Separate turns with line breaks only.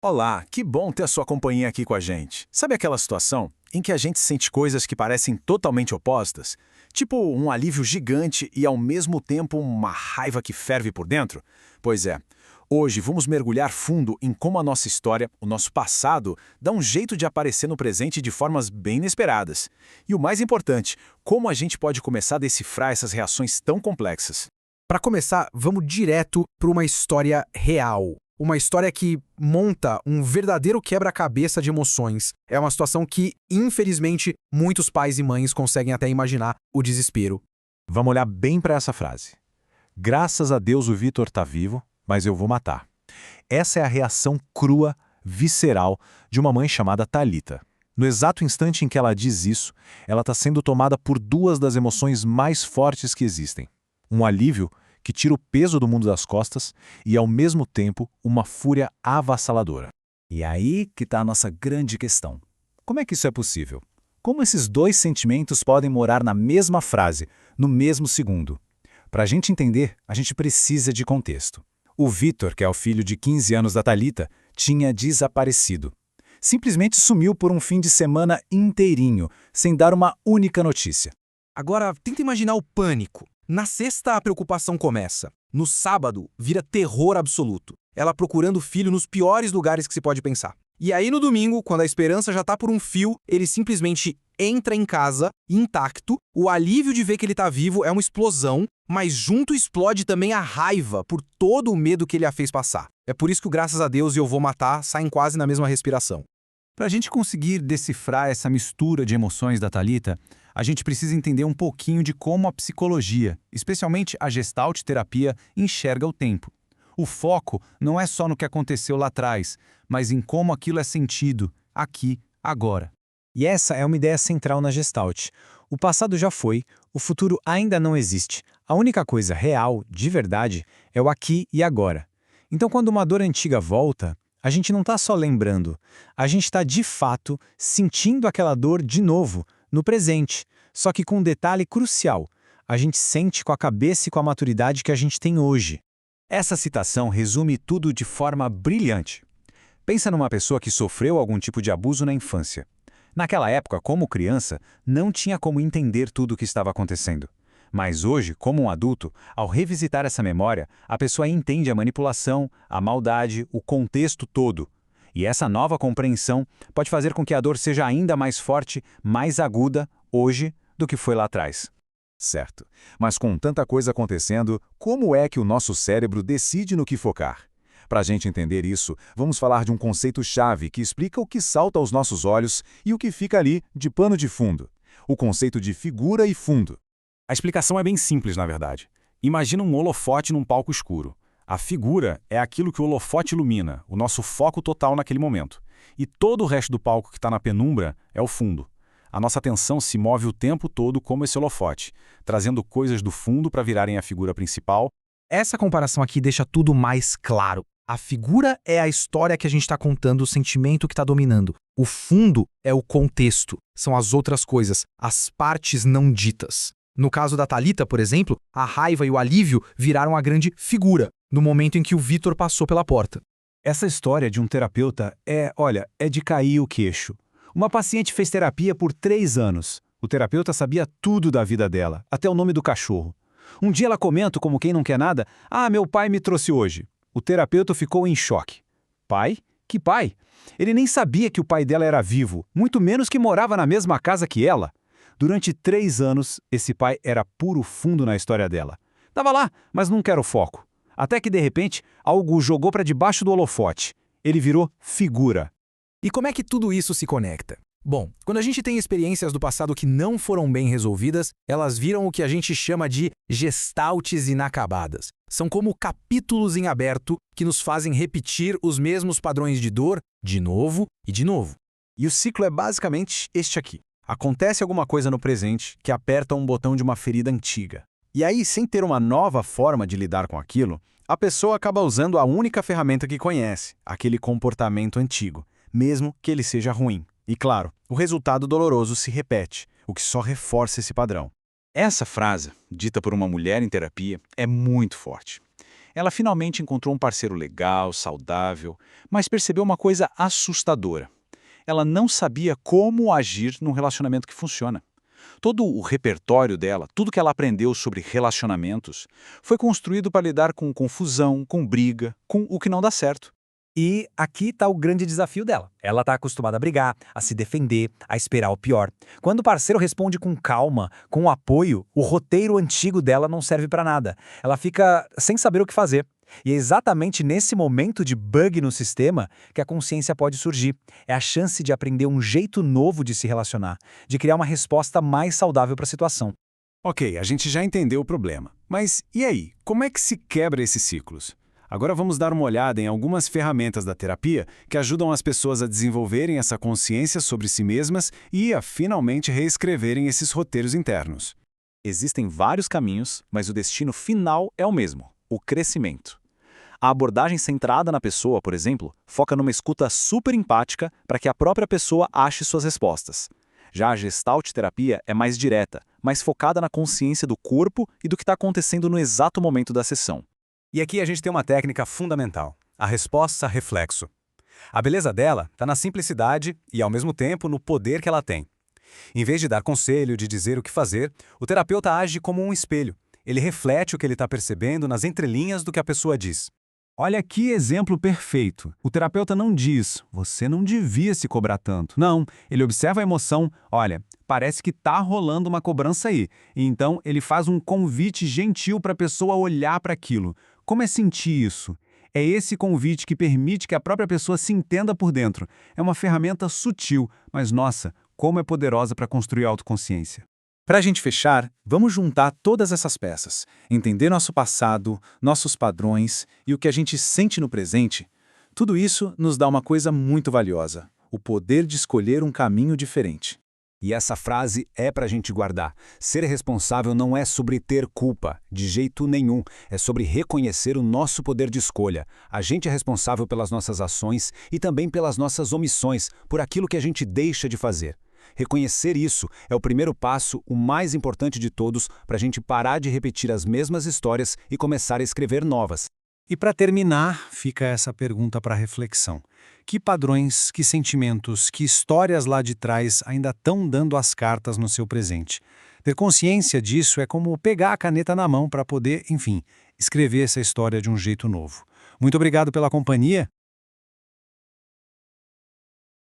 Olá, que bom ter a sua companhia aqui com a gente. Sabe aquela situação em que a gente sente coisas que parecem totalmente opostas? Tipo um alívio gigante e ao mesmo tempo uma raiva que ferve por dentro? Pois é, hoje vamos mergulhar fundo em como a nossa história, o nosso passado, dá um jeito de aparecer no presente de formas bem inesperadas. E o mais importante, como a gente pode começar a decifrar essas reações tão complexas.
Para começar, vamos direto para uma história real. Uma história que monta um verdadeiro quebra-cabeça de emoções. É uma situação que, infelizmente, muitos pais e mães conseguem até imaginar o desespero.
Vamos olhar bem para essa frase. Graças a Deus o Vitor está vivo, mas eu vou matar. Essa é a reação crua, visceral, de uma mãe chamada Thalita. No exato instante em que ela diz isso, ela está sendo tomada por duas das emoções mais fortes que existem. Um alívio que tira o peso do mundo das costas e, ao mesmo tempo, uma fúria avassaladora.
E aí que está a nossa grande questão. Como é que isso é possível? Como esses dois sentimentos podem morar na mesma frase, no mesmo segundo? Para a gente entender, a gente precisa de contexto. O Vitor, que é o filho de 15 anos da Thalita, tinha desaparecido. Simplesmente sumiu por um fim de semana inteirinho, sem dar uma única notícia.
Agora, tenta imaginar o pânico. Na sexta, a preocupação começa. No sábado, vira terror absoluto. Ela procurando o filho nos piores lugares que se pode pensar. E aí, no domingo, quando a esperança já tá por um fio, ele simplesmente entra em casa, intacto. O alívio de ver que ele tá vivo é uma explosão, mas junto explode também a raiva por todo o medo que ele a fez passar. É por isso que o Graças a Deus e Eu Vou Matar saem quase na mesma respiração.
Para a gente conseguir decifrar essa mistura de emoções da Thalita, a gente precisa entender um pouquinho de como a psicologia, especialmente a Gestalt terapia, enxerga o tempo. O foco não é só no que aconteceu lá atrás, mas em como aquilo é sentido, aqui, agora.
E essa é uma ideia central na Gestalt. O passado já foi, o futuro ainda não existe. A única coisa real, de verdade, é o aqui e agora. Então, quando uma dor antiga volta, a gente não está só lembrando, a gente está de fato sentindo aquela dor de novo, no presente, só que com um detalhe crucial, a gente sente com a cabeça e com a maturidade que a gente tem hoje.
Essa citação resume tudo de forma brilhante. Pensa numa pessoa que sofreu algum tipo de abuso na infância. Naquela época, como criança, não tinha como entender tudo o que estava acontecendo. Mas hoje, como um adulto, ao revisitar essa memória, a pessoa entende a manipulação, a maldade, o contexto todo. E essa nova compreensão pode fazer com que a dor seja ainda mais forte, mais aguda, hoje, do que foi lá atrás.
Certo. Mas com tanta coisa acontecendo, como é que o nosso cérebro decide no que focar? Para a gente entender isso, vamos falar de um conceito-chave que explica o que salta aos nossos olhos e o que fica ali de pano de fundo. O conceito de figura e fundo.
A explicação é bem simples, na verdade. Imagina um holofote num palco escuro. A figura é aquilo que o holofote ilumina, o nosso foco total naquele momento. E todo o resto do palco que está na penumbra é o fundo. A nossa atenção se move o tempo todo como esse holofote, trazendo coisas do fundo para virarem a figura principal.
Essa comparação aqui deixa tudo mais claro. A figura é a história que a gente está contando, o sentimento que está dominando. O fundo é o contexto, são as outras coisas, as partes não ditas. No caso da Thalita, por exemplo, a raiva e o alívio viraram a grande figura, no momento em que o Vitor passou pela porta.
Essa história de um terapeuta é de cair o queixo. Uma paciente fez terapia por 3 anos. O terapeuta sabia tudo da vida dela, até o nome do cachorro. Um dia ela comenta como quem não quer nada, meu pai me trouxe hoje. O terapeuta ficou em choque. Pai? Que pai? Ele nem sabia que o pai dela era vivo, muito menos que morava na mesma casa que ela. Durante 3 anos, esse pai era puro fundo na história dela. Tava lá, mas não quero foco. Até que, de repente, algo o jogou para debaixo do holofote. Ele virou figura.
E como é que tudo isso se conecta? Bom, quando a gente tem experiências do passado que não foram bem resolvidas, elas viram o que a gente chama de gestaltes inacabadas. São como capítulos em aberto que nos fazem repetir os mesmos padrões de dor de novo e de novo.
E o ciclo é basicamente este aqui. Acontece alguma coisa no presente que aperta um botão de uma ferida antiga. E aí, sem ter uma nova forma de lidar com aquilo, a pessoa acaba usando a única ferramenta que conhece, aquele comportamento antigo, mesmo que ele seja ruim. E claro, o resultado doloroso se repete, o que só reforça esse padrão. Essa frase, dita por uma mulher em terapia, é muito forte.
Ela finalmente encontrou um parceiro legal, saudável, mas percebeu uma coisa assustadora. Ela não sabia como agir num relacionamento que funciona. Todo o repertório dela, tudo que ela aprendeu sobre relacionamentos, foi construído para lidar com confusão, com briga, com o que não dá certo.
E aqui está o grande desafio dela. Ela está acostumada a brigar, a se defender, a esperar o pior. Quando o parceiro responde com calma, com apoio, o roteiro antigo dela não serve para nada. Ela fica sem saber o que fazer. E é exatamente nesse momento de bug no sistema que a consciência pode surgir. É a chance de aprender um jeito novo de se relacionar, de criar uma resposta mais saudável para a situação.
Ok, a gente já entendeu o problema. Mas e aí? Como é que se quebra esses ciclos? Agora vamos dar uma olhada em algumas ferramentas da terapia que ajudam as pessoas a desenvolverem essa consciência sobre si mesmas e a finalmente reescreverem esses roteiros internos.
Existem vários caminhos, mas o destino final é o mesmo: o crescimento. A abordagem centrada na pessoa, por exemplo, foca numa escuta super empática para que a própria pessoa ache suas respostas. Já a Gestalt terapia é mais direta, mais focada na consciência do corpo e do que está acontecendo no exato momento da sessão.
E aqui a gente tem uma técnica fundamental, a resposta reflexo. A beleza dela está na simplicidade e, ao mesmo tempo, no poder que ela tem. Em vez de dar conselho, de dizer o que fazer, o terapeuta age como um espelho. Ele reflete o que ele está percebendo nas entrelinhas do que a pessoa diz.
Olha que exemplo perfeito. O terapeuta não diz, você não devia se cobrar tanto. Não, ele observa a emoção, olha, parece que tá rolando uma cobrança aí. E então ele faz um convite gentil para a pessoa olhar para aquilo. Como é sentir isso? É esse convite que permite que a própria pessoa se entenda por dentro. É uma ferramenta sutil, mas nossa, como é poderosa para construir autoconsciência.
Para a gente fechar, vamos juntar todas essas peças, entender nosso passado, nossos padrões e o que a gente sente no presente. Tudo isso nos dá uma coisa muito valiosa: o poder de escolher um caminho diferente.
E essa frase é para a gente guardar. Ser responsável não é sobre ter culpa, de jeito nenhum. É sobre reconhecer o nosso poder de escolha. A gente é responsável pelas nossas ações e também pelas nossas omissões, por aquilo que a gente deixa de fazer. Reconhecer isso é o primeiro passo, o mais importante de todos, para a gente parar de repetir as mesmas histórias e começar a escrever novas.
E para terminar, fica essa pergunta para reflexão. Que padrões, que sentimentos, que histórias lá de trás ainda estão dando as cartas no seu presente? Ter consciência disso é como pegar a caneta na mão para poder, enfim, escrever essa história de um jeito novo. Muito obrigado pela companhia